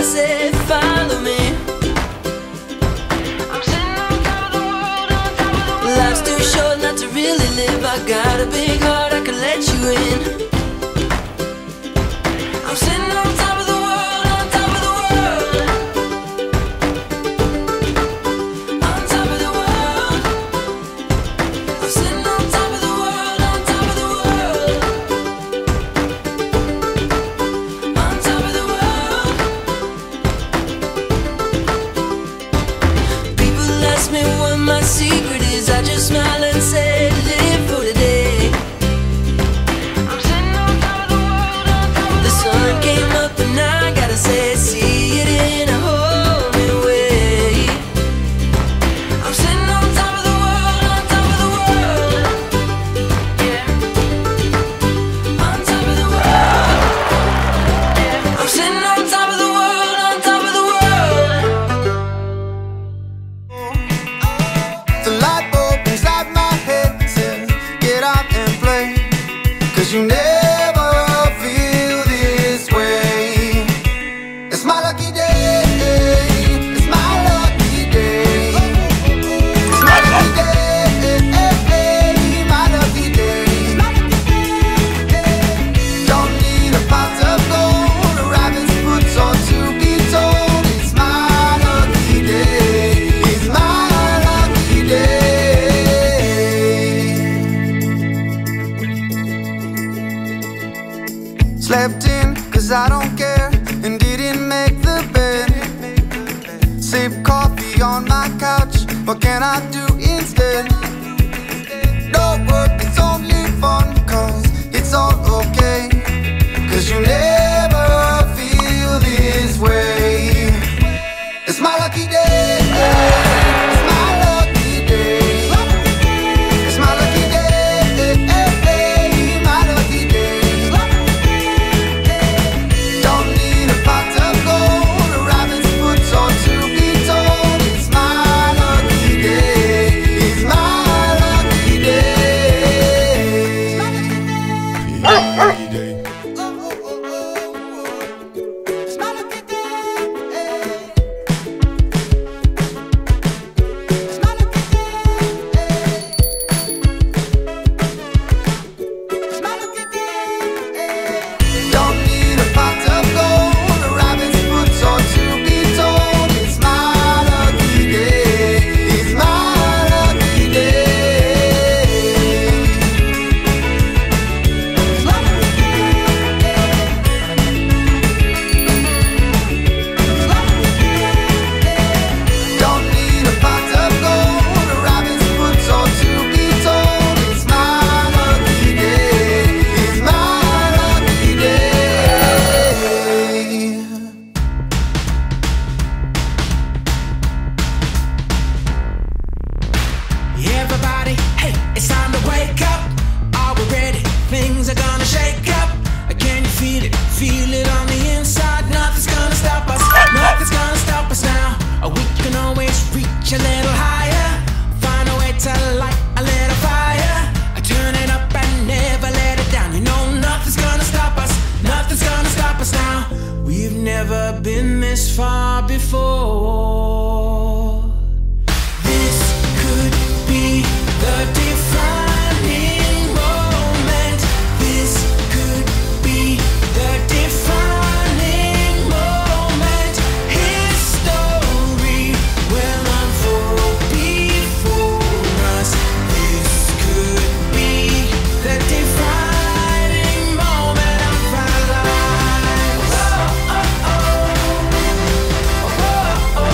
said, follow me. I'm sitting on top of the world, on top of the world. Life's too short not to really live. I got a big heart, I can let you in. I'm sitting on top of the world, on top of the world. On top of the world. I'm sitting on top of the world, on top of the world. On top of the world. People ask me what my secret is. I just smile and say, live for today. I'm sitting on top of the world, on top of the sun came up and I gotta say, see it in a whole new way. I'm sitting on top of the world, on top of the world. Yeah. On top of the world. Yeah. I'm sitting on top of the world, on top of the world. The light bulb inside my head says, get out and play, 'cause you never feel this way. It's my lucky day. It's my lucky day. It's my lucky day. My lucky day. Don't need a pot of gold, a rabbit's foot or to be told. It's my lucky day. It's my lucky day. Slept in 'cause I don't care and didn't make the bed. Sip coffee on my couch, what can I do instead? No work, it's only fun 'cause it's all okay. 'Cause you never feel this way. It's my lucky day. It's my lucky day. It's my lucky day. My lucky day. Don't need a pot of gold, a rabbit's foot or to be told. It's my lucky day. It's my lucky day. Yeah, lucky day. It's my lucky day. It's my lucky day. It's my lucky day. Don't need a pot of gold, a rabbit's foot or to be told. It's my lucky day. It's my lucky day. It's my lucky day. Don't need a pot of gold, a rabbit's foot or to be told. It's my lucky day. It's my lucky day. Everybody, hey, it's time to wake up. Are we ready? Things are gonna shake up. Can you feel it? Feel it on the inside. Nothing's gonna stop us. Nothing's gonna stop us now. We can always reach a little higher. Find a way to light a little fire. Turn it up and never let it down. You know nothing's gonna stop us. Nothing's gonna stop us now. We've never been this far before. This could be the defining moment. This could be the defining moment. History will unfold before us. This could be the defining moment of our lives. Oh, oh, oh. Oh, oh,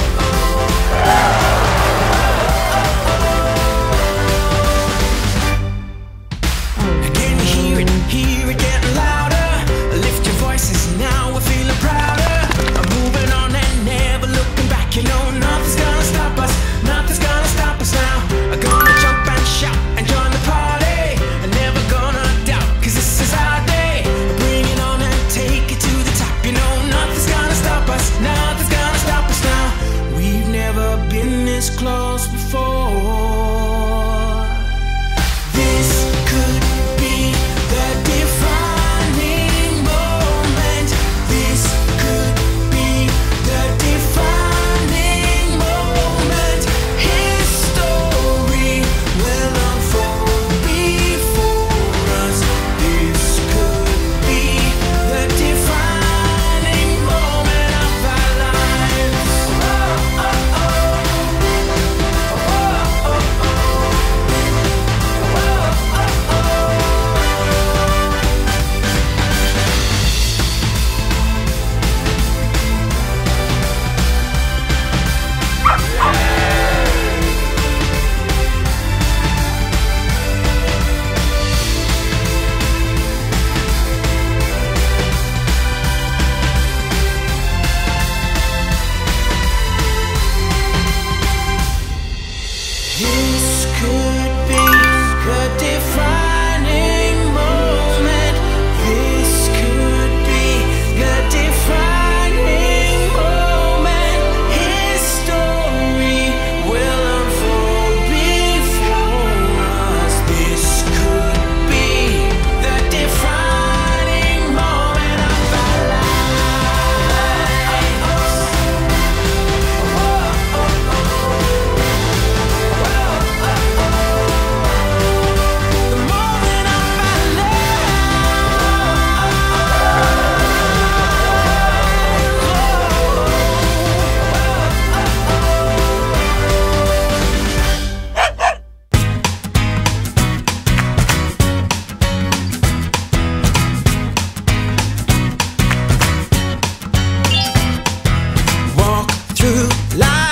true life.